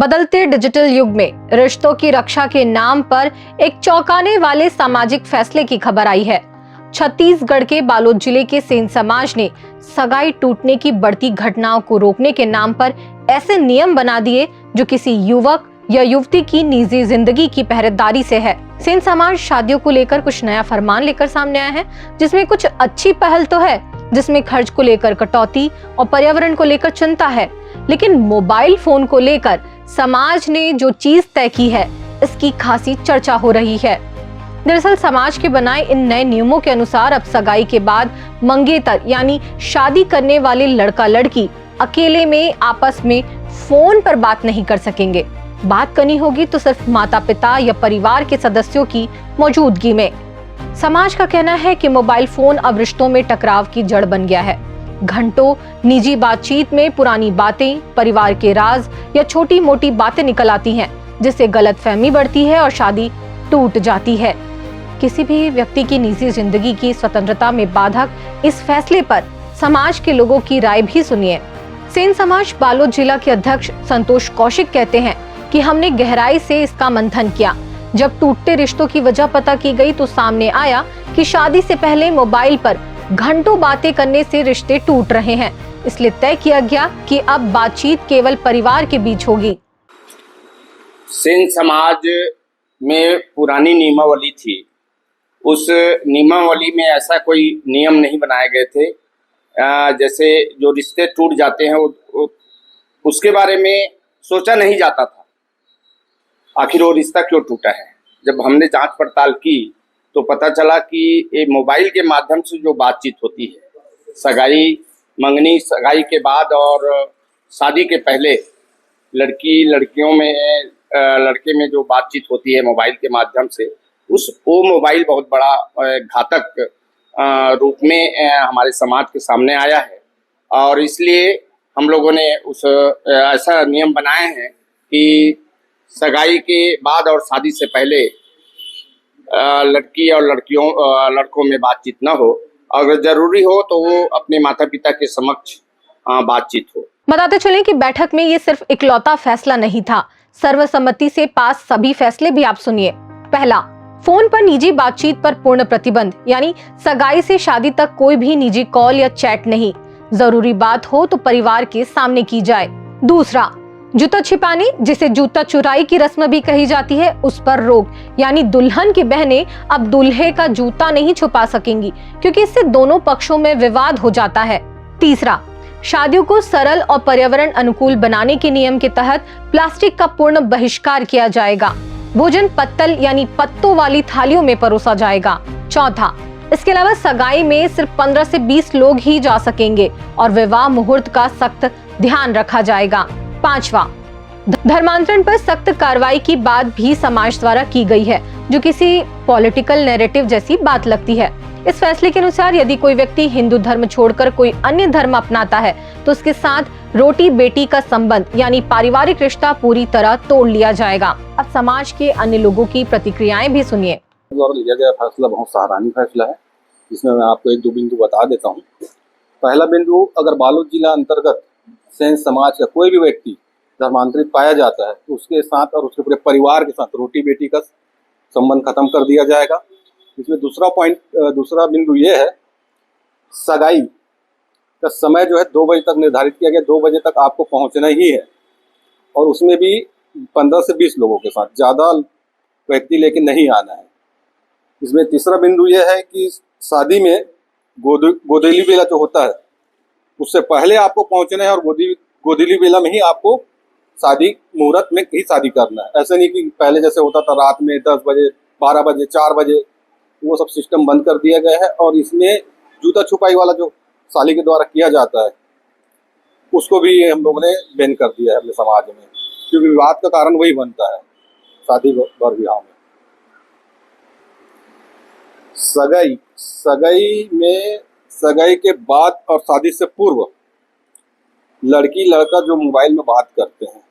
बदलते डिजिटल युग में रिश्तों की रक्षा के नाम पर एक चौंकाने वाले सामाजिक फैसले की खबर आई है। छत्तीसगढ़ के बालोद जिले के सेन समाज ने सगाई टूटने की बढ़ती घटनाओं को रोकने के नाम पर ऐसे नियम बना दिए जो किसी युवक या युवती की निजी जिंदगी की पहरेदारी से है। सेन समाज शादियों को लेकर कुछ नया फरमान लेकर सामने आया है, जिसमें कुछ अच्छी पहल तो है, जिसमें खर्च को लेकर कटौती और पर्यावरण को लेकर चिंता है, लेकिन मोबाइल फोन को लेकर समाज ने जो चीज तय की है, इसकी खासी चर्चा हो रही है। दरअसल समाज के बनाए इन नए नियमों के अनुसार अब सगाई के बाद मंगेतर यानी शादी करने वाले लड़का लड़की अकेले में आपस में फोन पर बात नहीं कर सकेंगे। बात करनी होगी तो सिर्फ माता पिता या परिवार के सदस्यों की मौजूदगी में। समाज का कहना है कि मोबाइल फोन अब रिश्तों में टकराव की जड़ बन गया है। घंटों निजी बातचीत में पुरानी बातें, परिवार के राज या छोटी मोटी बातें निकल आती हैं, जिससे गलतफहमी बढ़ती है और शादी टूट जाती है। किसी भी व्यक्ति की निजी जिंदगी की स्वतंत्रता में बाधक इस फैसले पर समाज के लोगों की राय भी सुनिए। सेन समाज बालोद जिला के अध्यक्ष संतोष कौशिक कहते हैं कि हमने गहराई से इसका मंथन किया। जब टूटते रिश्तों की वजह पता की गई तो सामने आया कि शादी से पहले मोबाइल पर घंटों बातें करने से रिश्ते टूट रहे हैं। इसलिए तय किया गया कि अब बातचीत केवल परिवार के बीच होगी। सेन समाज में पुरानी नियमावली थी, उस नियमावली में ऐसा कोई नियम नहीं बनाए गए थे। जैसे जो रिश्ते टूट जाते हैं उसके बारे में सोचा नहीं जाता था, आखिर वो रिश्ता क्यों टूटा है। जब हमने जांच पड़ताल की तो पता चला कि ये मोबाइल के माध्यम से जो बातचीत होती है, सगाई मंगनी, सगाई के बाद और शादी के पहले लड़कियों में लड़के में जो बातचीत होती है मोबाइल के माध्यम से, वो मोबाइल बहुत बड़ा घातक रूप में हमारे समाज के सामने आया है। और इसलिए हम लोगों ने ऐसा नियम बनाए हैं कि सगाई के बाद और शादी से पहले लड़की और लड़कों में बातचीत न हो। अगर जरूरी हो तो वो अपने माता पिता के समक्ष बातचीत हो। बताते चलें कि बैठक में ये सिर्फ इकलौता फैसला नहीं था, सर्वसम्मति से पास सभी फैसले भी आप सुनिए। पहला, फोन पर निजी बातचीत पर पूर्ण प्रतिबंध, यानी सगाई से शादी तक कोई भी निजी कॉल या चैट नहीं। जरूरी बात हो तो परिवार के सामने की जाए। दूसरा, जूता छिपाने, जिसे जूता चुराई की रस्म भी कही जाती है, उस पर रोक, यानी दुल्हन की बहनें अब दूल्हे का जूता नहीं छुपा सकेंगी, क्योंकि इससे दोनों पक्षों में विवाद हो जाता है। तीसरा, शादियों को सरल और पर्यावरण अनुकूल बनाने के नियम के तहत प्लास्टिक का पूर्ण बहिष्कार किया जाएगा। भोजन पत्तल यानी पत्तों वाली थालियों में परोसा जाएगा। चौथा, इसके अलावा सगाई में सिर्फ 15 से 20 लोग ही जा सकेंगे और विवाह मुहूर्त का सख्त ध्यान रखा जाएगा। पांचवा, धर्मांतरण पर सख्त कार्रवाई की बात भी समाज द्वारा की गई है, जो किसी पॉलिटिकल नैरेटिव जैसी बात लगती है। इस फैसले के अनुसार यदि कोई व्यक्ति हिंदू धर्म छोड़कर कोई अन्य धर्म अपनाता है तो उसके साथ रोटी बेटी का संबंध यानी पारिवारिक रिश्ता पूरी तरह तोड़ लिया जाएगा। अब समाज के अन्य लोगों की प्रतिक्रियाएं भी सुनिए। द्वारा लिया गया फैसला बहुत सराहनीय फैसला है। इसमें मैं आपको एक दो बिंदु बता देता हूँ। पहला बिंदु, अगर बालोद जिला अंतर्गत सेन समाज का कोई भी व्यक्ति धर्मांतरित पाया जाता है तो उसके साथ और उसके पूरे परिवार के साथ रोटी बेटी का संबंध खत्म कर दिया जाएगा। इसमें दूसरा बिंदु ये है, सगाई का समय जो है 2 बजे तक निर्धारित किया गया। 2 बजे तक आपको पहुंचना ही है, और उसमें भी 15 से 20 लोगों के साथ, ज़्यादा व्यक्ति लेके नहीं आना है। इसमें तीसरा बिंदु ये है कि शादी में गोदेली बेला जो होता है उससे पहले आपको पहुंचना है, और गोदेली बेला में ही आपको शादी मुहूर्त में ही शादी करना है। ऐसा नहीं कि पहले जैसे होता था रात में 10 बजे, 12 बजे, 4 बजे, वो सब सिस्टम बंद कर दिया गया है। और इसमें जूता छुपाई वाला जो साली के द्वारा किया जाता है उसको भी हम लोगों ने बैन कर दिया है अपने समाज में, क्योंकि विवाद का कारण वही बनता है शादी भर विवाह में। सगाई के बाद और शादी से पूर्व लड़की लड़का जो मोबाइल में बात करते हैं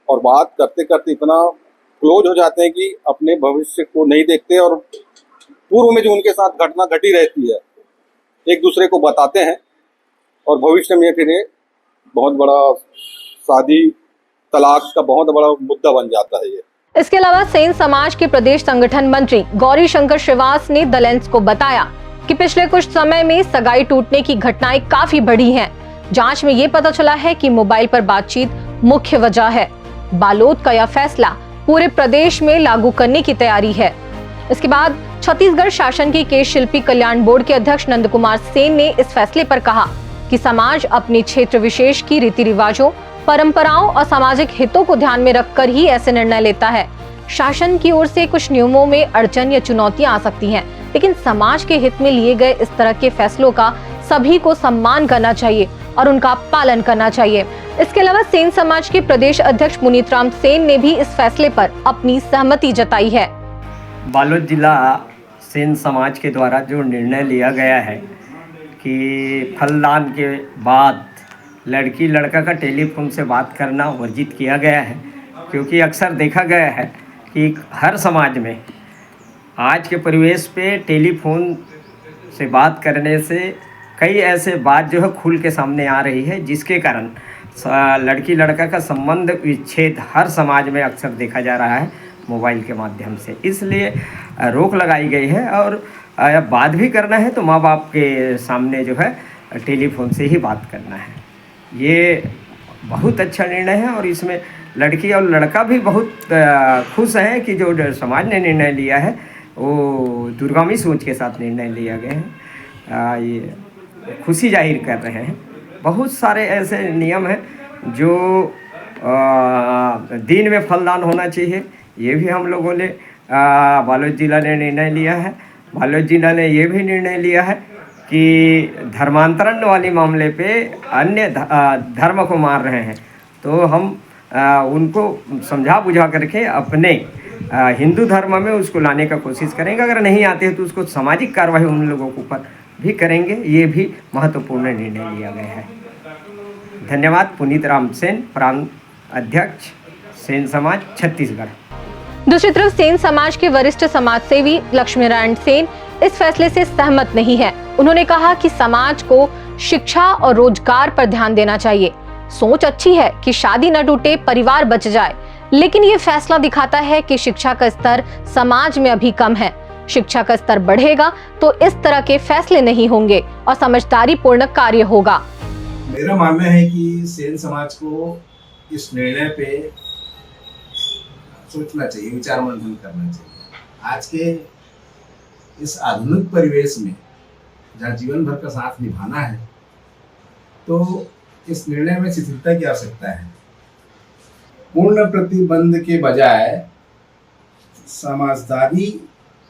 और बात करते करते इतना क्लोज हो जाते हैं कि अपने भविष्य को नहीं देखते, और पूर्व में जो उनके साथ घटना घटी रहती है एक दूसरे को बताते हैं, और भविष्य में फिर बहुत बड़ा शादी तलाक का बहुत बड़ा मुद्दा बन जाता है ये। इसके अलावा सेन समाज के प्रदेश संगठन मंत्री गौरी शंकर श्रीवास ने द लेंस को बताया कि पिछले कुछ समय में सगाई टूटने की घटनाएं काफी बढ़ी हैं। जांच में ये पता चला है कि मोबाइल पर बातचीत मुख्य वजह है। बालोद का यह फैसला पूरे प्रदेश में लागू करने की तैयारी है। इसके बाद छत्तीसगढ़ शासन के केश शिल्पी कल्याण बोर्ड के अध्यक्ष नंद कुमार सेन ने इस फैसले पर कहा कि समाज अपने क्षेत्र विशेष की रीति रिवाजों, परंपराओं और सामाजिक हितों को ध्यान में रखकर ही ऐसे निर्णय लेता है। शासन की ओर से कुछ नियमों में अड़चन या चुनौतियां आ सकती हैं, लेकिन समाज के हित में लिए गए इस तरह के फैसलों का सभी को सम्मान करना चाहिए और उनका पालन करना चाहिए। इसके अलावा सेन समाज के प्रदेश अध्यक्ष पुनीत राम सेन ने भी इस फैसले पर अपनी सहमति जताई है। बालोद जिला सेन समाज के द्वारा जो निर्णय लिया गया है कि फलदान के बाद लड़की लड़का का टेलीफोन से बात करना वर्जित किया गया है, क्योंकि अक्सर देखा गया है कि हर समाज में आज के परिवेश पे टेलीफोन से बात करने से कई ऐसे बात जो है खुल के सामने आ रही है, जिसके कारण लड़की लड़का का संबंध विच्छेद हर समाज में अक्सर देखा जा रहा है मोबाइल के माध्यम से। इसलिए रोक लगाई गई है और बात भी करना है तो माँ बाप के सामने जो है टेलीफोन से ही बात करना है। ये बहुत अच्छा निर्णय है और इसमें लड़की और लड़का भी बहुत खुश हैं कि जो समाज ने निर्णय लिया है वो दूरगामी सोच के साथ निर्णय लिया गया है। ये खुशी जाहिर कर रहे हैं। बहुत सारे ऐसे नियम हैं जो दिन में फलदान होना चाहिए, ये भी हम लोगों ने बालोद जिला ने निर्णय लिया है। बालोद जिला ने ये भी निर्णय लिया है कि धर्मांतरण वाले मामले पे अन्य धर्म को मार रहे हैं तो हम उनको समझा बुझा करके अपने हिंदू धर्म में उसको लाने का कोशिश करेंगे। अगर नहीं आते हैं तो उसको सामाजिक कार्रवाई उन लोगों के ऊपर भी करेंगे। ये भी महत्वपूर्ण निर्णय लिया गया है। धन्यवाद। पुनीत राम सेन, प्रांत अध्यक्ष, सेन समाज, छत्तीसगढ़। दूसरी तरफ सेन समाज के वरिष्ठ समाज सेवी लक्ष्मी नारायण सेन इस फैसले से सहमत नहीं है। उन्होंने कहा कि समाज को शिक्षा और रोजगार पर ध्यान देना चाहिए। सोच अच्छी है कि शादी न टूटे, परिवार बच जाए, लेकिन ये फैसला दिखाता है कि शिक्षा का स्तर समाज में अभी कम है। शिक्षा का स्तर बढ़ेगा तो इस तरह के फैसले नहीं होंगे और समझदारी पूर्ण कार्य होगा। मेरा मानना है कि सेन समाज को इस निर्णय पे सोचना चाहिए, विचार मंथन करना चाहिए। आज के इस आधुनिक परिवेश में जहाँ जीवन भर का साथ निभाना है तो इस निर्णय में शिथिलता की आवश्यकता है। पूर्ण प्रतिबंध के बजाय समझदारी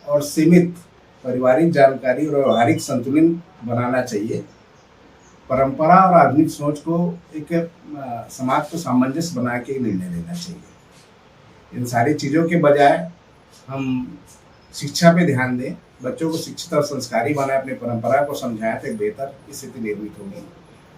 और सीमित पारिवारिक जानकारी और व्यवहारिक संतुलन बनाना चाहिए। परंपरा और आधुनिक सोच को एक समाज को सामंजस्य बना के निर्णय लेना चाहिए। इन सारी चीज़ों के बजाय हम शिक्षा पे ध्यान दें, बच्चों को शिक्षित और संस्कारी बनाए, अपनी परंपरा को समझाएं तो एक बेहतर स्थिति निर्मित होगी।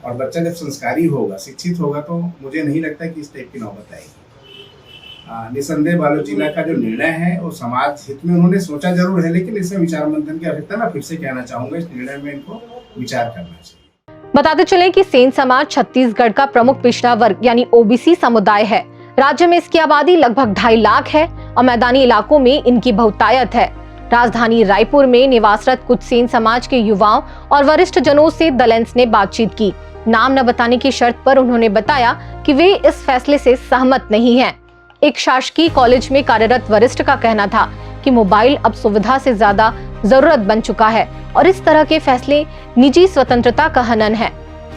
और बच्चा जब संस्कारी होगा, शिक्षित होगा तो मुझे नहीं लगता कि इस टाइप की नौबत आएगी। निसंदेह बालोद जिला का जो निर्णय है वो समाज हित में उन्होंने सोचा जरूर है, लेकिन इसमें विचार मंथन की आवश्यकता। मैं फिर से कहना चाहूँगा इस निर्णय में इनको विचार करना चाहिए। बताते चले कि सेन समाज छत्तीसगढ़ का प्रमुख पिछड़ा वर्ग यानी ओबीसी समुदाय है। राज्य में इसकी आबादी लगभग 2.5 लाख है और मैदानी इलाकों में इनकी बहुतायत है। राजधानी रायपुर में निवासरत कुछ सेन समाज के युवाओं और वरिष्ठ जनों से द लेंस ने बातचीत की। नाम न बताने की शर्त पर उन्होंने बताया कि वे इस फैसले से सहमत नहीं हैं। एक शासकीय कॉलेज में कार्यरत वरिष्ठ का कहना था कि मोबाइल अब सुविधा से ज्यादा जरूरत बन चुका है और इस तरह के फैसले निजी स्वतंत्रता का हनन है।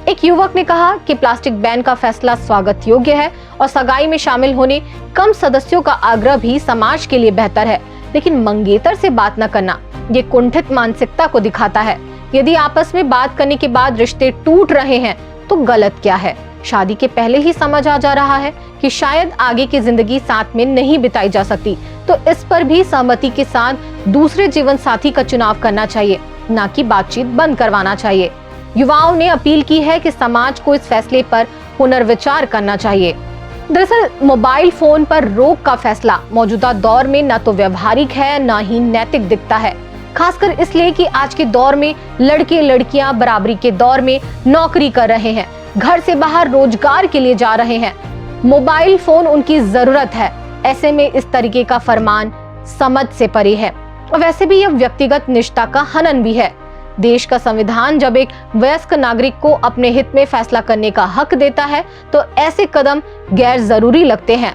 एक युवक ने कहा कि प्लास्टिक बैन का फैसला स्वागत योग्य है और सगाई में शामिल होने कम सदस्यों का आग्रह भी समाज के लिए बेहतर है, लेकिन मंगेतर से बात न करना ये कुंठित मानसिकता को दिखाता है। यदि आपस में बात करने के बाद रिश्ते टूट रहे हैं तो गलत क्या है? शादी के पहले ही समझ आ जा रहा है कि शायद आगे की जिंदगी साथ में नहीं बिताई जा सकती, तो इस पर भी सहमति के साथ दूसरे जीवन साथी का चुनाव करना चाहिए, न कि बातचीत बंद करवाना चाहिए। युवाओं ने अपील की है कि समाज को इस फैसले पर पुनर्विचार करना चाहिए। दरअसल मोबाइल फोन पर रोक का फैसला मौजूदा दौर में न तो व्यवहारिक है न ही नैतिक दिखता है, खासकर इसलिए कि आज के दौर में लड़के लड़कियां बराबरी के दौर में नौकरी कर रहे हैं, घर से बाहर रोजगार के लिए जा रहे हैं। मोबाइल फोन उनकी जरूरत है। ऐसे में इस तरीके का फरमान समझ से परे है और वैसे भी यह व्यक्तिगत निष्ठा का हनन भी है। देश का संविधान जब एक वयस्क नागरिक को अपने हित में फैसला करने का हक देता है तो ऐसे कदम गैर जरूरी लगते हैं।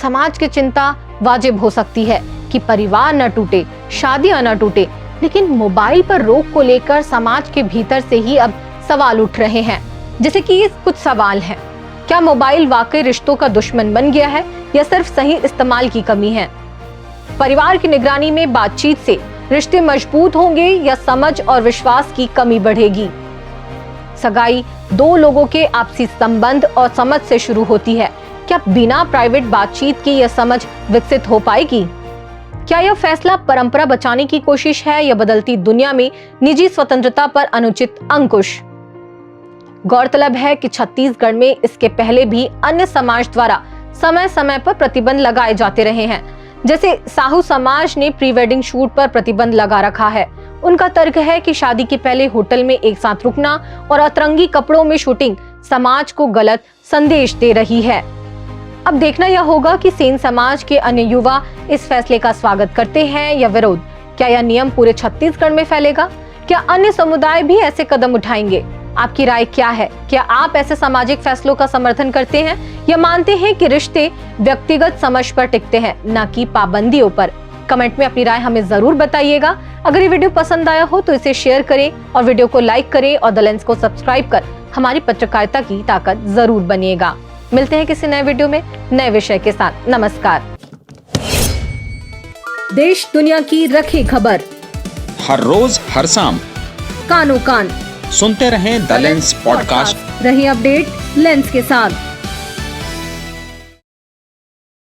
समाज की चिंता वाजिब हो सकती है कि परिवार न टूटे, शादियां न टूटे, लेकिन मोबाइल पर रोक को लेकर समाज के भीतर से ही अब सवाल उठ रहे हैं। जैसे कि कुछ सवाल हैं। क्या मोबाइल वाकई रिश्तों का दुश्मन बन गया है या सिर्फ सही इस्तेमाल की कमी है? परिवार की निगरानी में बातचीत से रिश्ते मजबूत होंगे या समझ और विश्वास की कमी बढ़ेगी? सगाई दो लोगों के आपसी संबंध और समझ से शुरू होती है। क्या बिना प्राइवेट बातचीत के यह समझ विकसित हो पाएगी? क्या यह फैसला परंपरा बचाने की कोशिश है या बदलती दुनिया में निजी स्वतंत्रता पर अनुचित अंकुश? गौरतलब है कि छत्तीसगढ़ में इसके पहले भी अन्य समाज द्वारा समय समय पर प्रतिबंध लगाए जाते रहे हैं। जैसे साहू समाज ने प्री वेडिंग शूट पर प्रतिबंध लगा रखा है। उनका तर्क है कि शादी के पहले होटल में एक साथ रुकना और अतरंगी कपड़ों में शूटिंग समाज को गलत संदेश दे रही है। अब देखना यह होगा कि सेन समाज के अन्य युवा इस फैसले का स्वागत करते हैं या विरोध। क्या यह नियम पूरे छत्तीसगढ़ में फैलेगा? क्या अन्य समुदाय भी ऐसे कदम उठाएंगे? आपकी राय क्या है? क्या आप ऐसे सामाजिक फैसलों का समर्थन करते हैं या मानते हैं कि रिश्ते व्यक्तिगत समझ पर टिकते हैं, न कि पाबंदियों पर? कमेंट में अपनी राय हमें जरूर बताइएगा। अगर ये वीडियो पसंद आया हो तो इसे शेयर करें और वीडियो को लाइक करें और द लेंस को सब्सक्राइब कर हमारी पत्रकारिता की ताकत जरूर बनिएगा। मिलते हैं किसी नए वीडियो में नए विषय के साथ। नमस्कार। देश दुनिया की रखे खबर हर रोज हर शाम कानो कान सुनते रहें द लेंस पॉडकास्ट। रहे अपडेट लेंस के साथ।